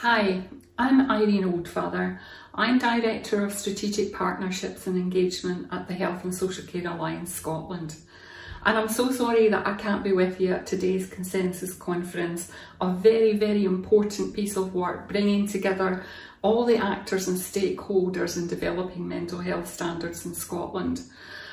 Hi, I'm Irene Oldfather. I'm Director of Strategic Partnerships and Engagement at the Health and Social Care Alliance Scotland. And I'm so sorry that I can't be with you at today's Consensus Conference, a very, very important piece of work bringing together all the actors and stakeholders in developing mental health standards in Scotland.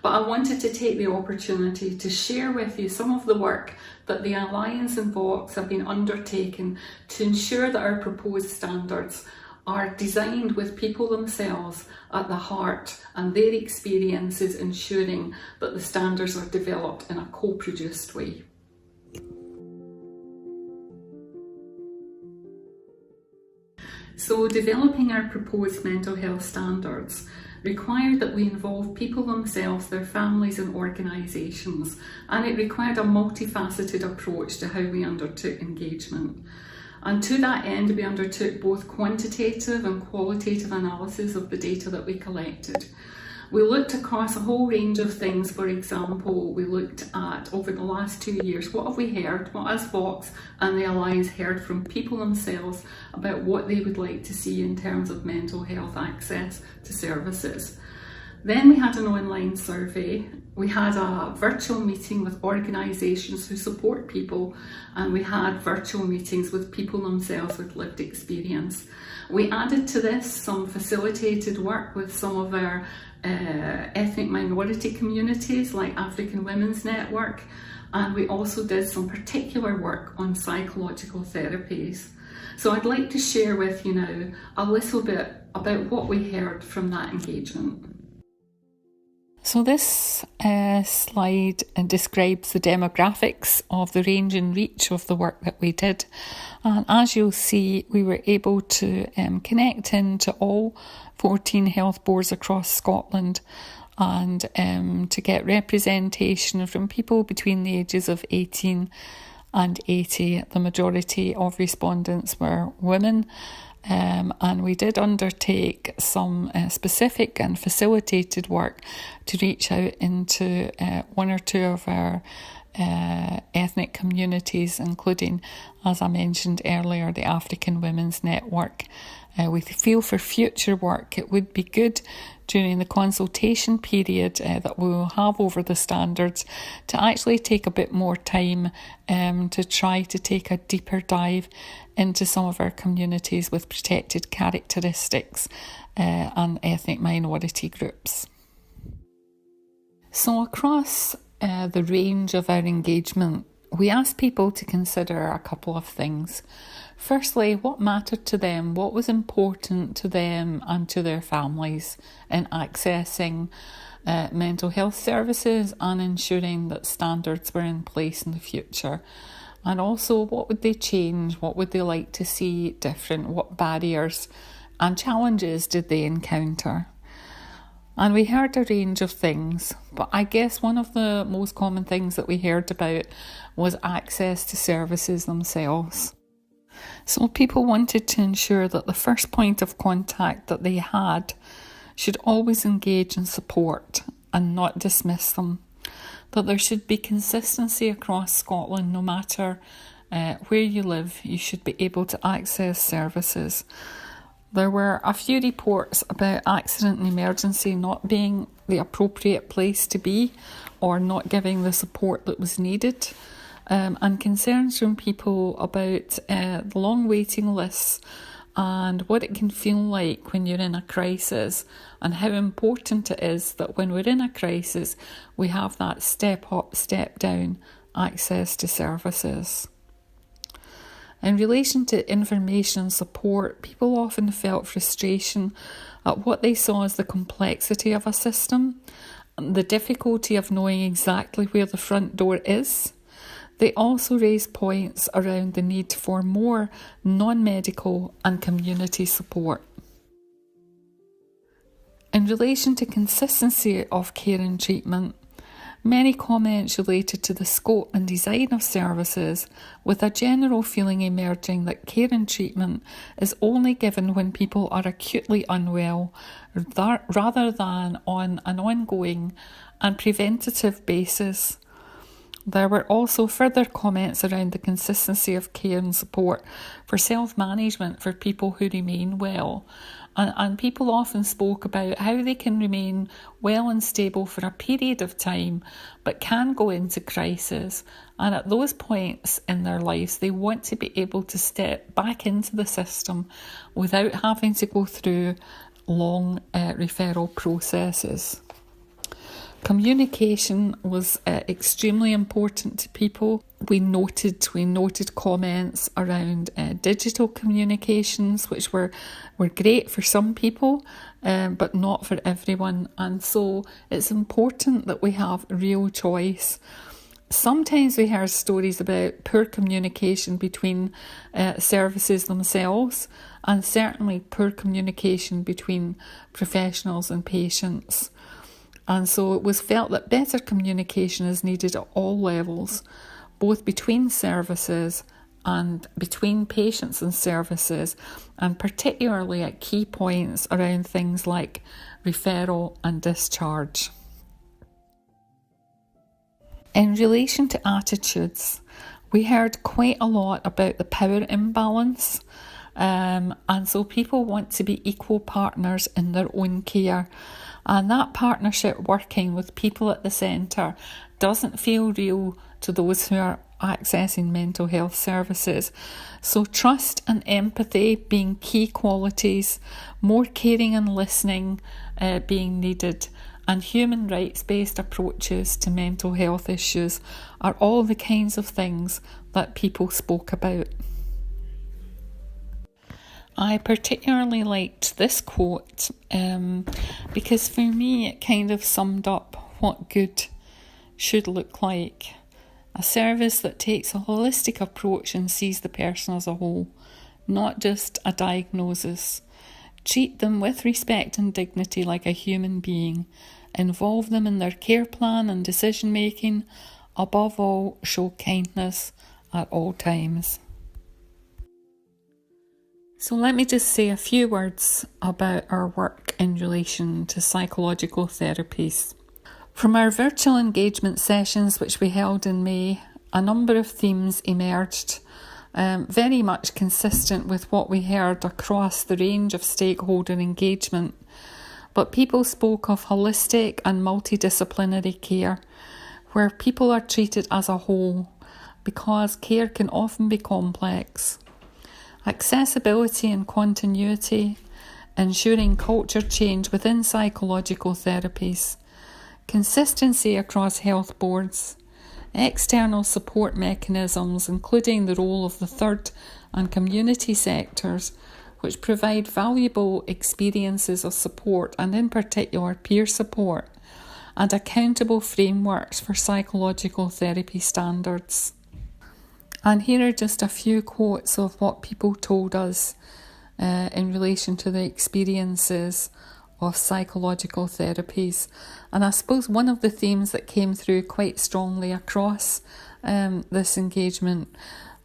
But I wanted to take the opportunity to share with you some of the work that the Alliance and VOX have been undertaking to ensure that our proposed standards are designed with people themselves at the heart and their experiences ensuring that the standards are developed in a co-produced way. So developing our proposed mental health standards required that we involve people themselves, their families and organisations, and it required a multifaceted approach to how we undertook engagement. And to that end, we undertook both quantitative and qualitative analysis of the data that we collected. We looked across a whole range of things. For example, we looked at, over the last 2 years, what have we heard, what has VOX and the Alliance heard from people themselves about what they would like to see in terms of mental health access to services. Then we had an online survey, we had a virtual meeting with organisations who support people, and we had virtual meetings with people themselves with lived experience. We added to this some facilitated work with some of our ethnic minority communities like African Women's Network, and we also did some particular work on psychological therapies. So I'd like to share with you now a little bit about what we heard from that engagement. So this slide describes the demographics of the range and reach of the work that we did. And as you'll see, we were able to connect into all 14 health boards across Scotland and to get representation from people between the ages of 18 and 80. The majority of respondents were women. And we did undertake some specific and facilitated work to reach out into one or two of our ethnic communities, including, as I mentioned earlier, the African Women's Network. We feel for future work it would be good during the consultation period that we will have over the standards to actually take a bit more time to try to take a deeper dive into some of our communities with protected characteristics and ethnic minority groups. So across the range of our engagement, we asked people to consider a couple of things. Firstly, what mattered to them, what was important to them and to their families in accessing mental health services and ensuring that standards were in place in the future. And also, what would they change, what would they like to see different, what barriers and challenges did they encounter? And we heard a range of things, but I guess one of the most common things that we heard about was access to services themselves. So people wanted to ensure that the first point of contact that they had should always engage and support and not dismiss them. That there should be consistency across Scotland, no matter where you live, you should be able to access services. There were a few reports about accident and emergency not being the appropriate place to be or not giving the support that was needed. And concerns from people about the long waiting lists and what it can feel like when you're in a crisis and how important it is that when we're in a crisis we have that step up, step down access to services. In relation to information and support, people often felt frustration at what they saw as the complexity of a system and the difficulty of knowing exactly where the front door is. They also raised points around the need for more non-medical and community support. In relation to consistency of care and treatment, many comments related to the scope and design of services, with a general feeling emerging that care and treatment is only given when people are acutely unwell, rather than on an ongoing and preventative basis. There were also further comments around the consistency of care and support for self-management for people who remain well. And people often spoke about how they can remain well and stable for a period of time, but can go into crisis. And at those points in their lives, they want to be able to step back into the system without having to go through long referral processes. Communication was extremely important to people. We noted comments around digital communications, which were great for some people, but not for everyone. And so it's important that we have real choice. Sometimes we heard stories about poor communication between services themselves, and certainly poor communication between professionals and patients. And so it was felt that better communication is needed at all levels, both between services and between patients and services, and particularly at key points around things like referral and discharge. In relation to attitudes, we heard quite a lot about the power imbalance, and so people want to be equal partners in their own care. And that partnership working with people at the centre doesn't feel real to those who are accessing mental health services. So trust and empathy being key qualities, more caring and listening being needed, and human rights-based approaches to mental health issues are all the kinds of things that people spoke about. I particularly liked this quote because for me it kind of summed up what good should look like. A service that takes a holistic approach and sees the person as a whole, not just a diagnosis. Treat them with respect and dignity like a human being. Involve them in their care plan and decision making. Above all, show kindness at all times. So let me just say a few words about our work in relation to psychological therapies. From our virtual engagement sessions, which we held in May, a number of themes emerged, very much consistent with what we heard across the range of stakeholder engagement. But people spoke of holistic and multidisciplinary care, where people are treated as a whole, because care can often be complex. Accessibility and continuity, ensuring culture change within psychological therapies, consistency across health boards, external support mechanisms, including the role of the third and community sectors, which provide valuable experiences of support and in particular peer support, and accountable frameworks for psychological therapy standards. And here are just a few quotes of what people told us in relation to the experiences of psychological therapies. And I suppose one of the themes that came through quite strongly across this engagement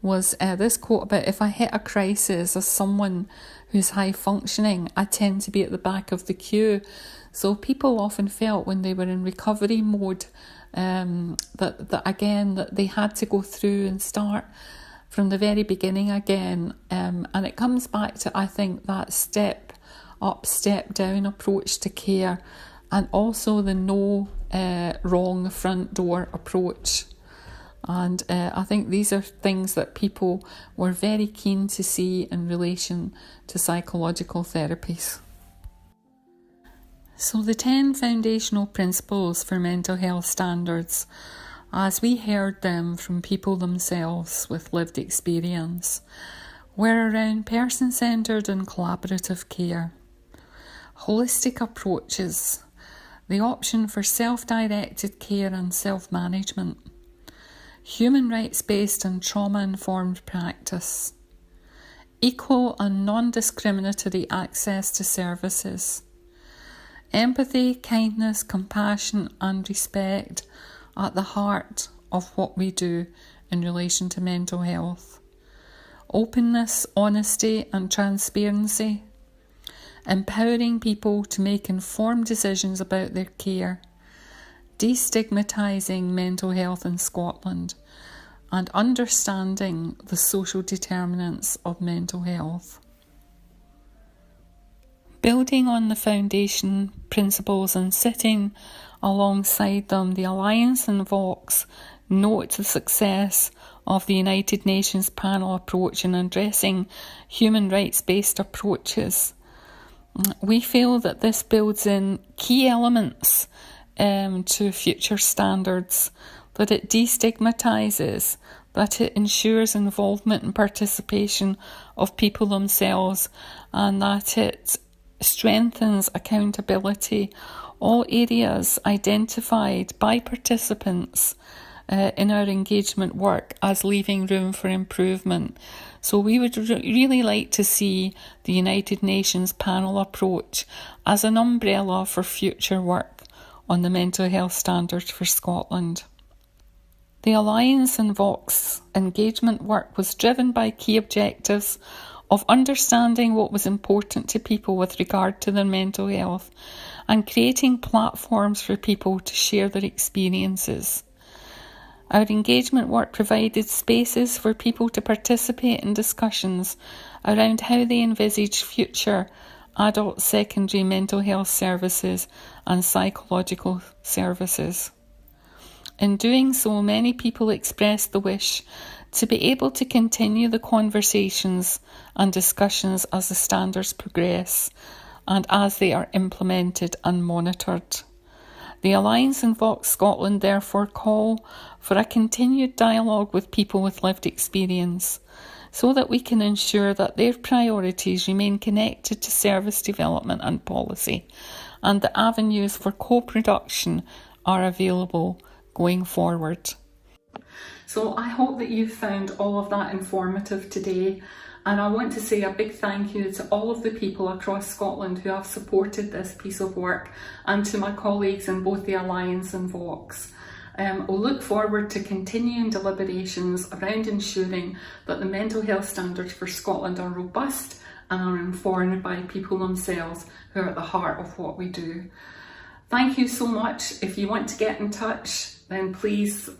was this quote about, if I hit a crisis as someone who's high functioning, I tend to be at the back of the queue. So people often felt when they were in recovery mode that they had to go through and start from the very beginning again. And it comes back to, I think, that step up, step down approach to care, and also the no wrong front door approach. And I think these are things that people were very keen to see in relation to psychological therapies. So the 10 foundational principles for mental health standards, as we heard them from people themselves with lived experience, were around person-centred and collaborative care, holistic approaches, the option for self-directed care and self-management, human rights-based and trauma-informed practice, equal and non-discriminatory access to services, empathy, kindness, compassion and respect at the heart of what we do in relation to mental health, openness, honesty and transparency, empowering people to make informed decisions about their care, destigmatising mental health in Scotland, and understanding the social determinants of mental health. Building on the foundation principles and sitting alongside them, the Alliance and VOX note the success of the United Nations panel approach in addressing human rights-based approaches. We feel that this builds in key elements to future standards, that it destigmatises, that it ensures involvement and participation of people themselves, and that it strengthens accountability, all areas identified by participants in our engagement work as leaving room for improvement. So we would really like to see the United Nations panel approach as an umbrella for future work on the mental health standards for Scotland. The Alliance and VOX engagement work was driven by key objectives of understanding what was important to people with regard to their mental health and creating platforms for people to share their experiences. Our engagement work provided spaces for people to participate in discussions around how they envisage future adult secondary mental health services and psychological services. In doing so, many people expressed the wish to be able to continue the conversations and discussions as the standards progress and as they are implemented and monitored. The Alliance and VOX Scotland therefore call for a continued dialogue with people with lived experience so that we can ensure that their priorities remain connected to service development and policy, and the avenues for co-production are available going forward. So I hope that you've found all of that informative today, and I want to say a big thank you to all of the people across Scotland who have supported this piece of work, and to my colleagues in both the Alliance and VOX. We'll look forward to continuing deliberations around ensuring that the mental health standards for Scotland are robust and are informed by people themselves who are at the heart of what we do. Thank you so much. If you want to get in touch, then please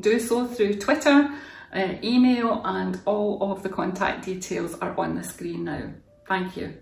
do so through Twitter, email, and all of the contact details are on the screen now. Thank you.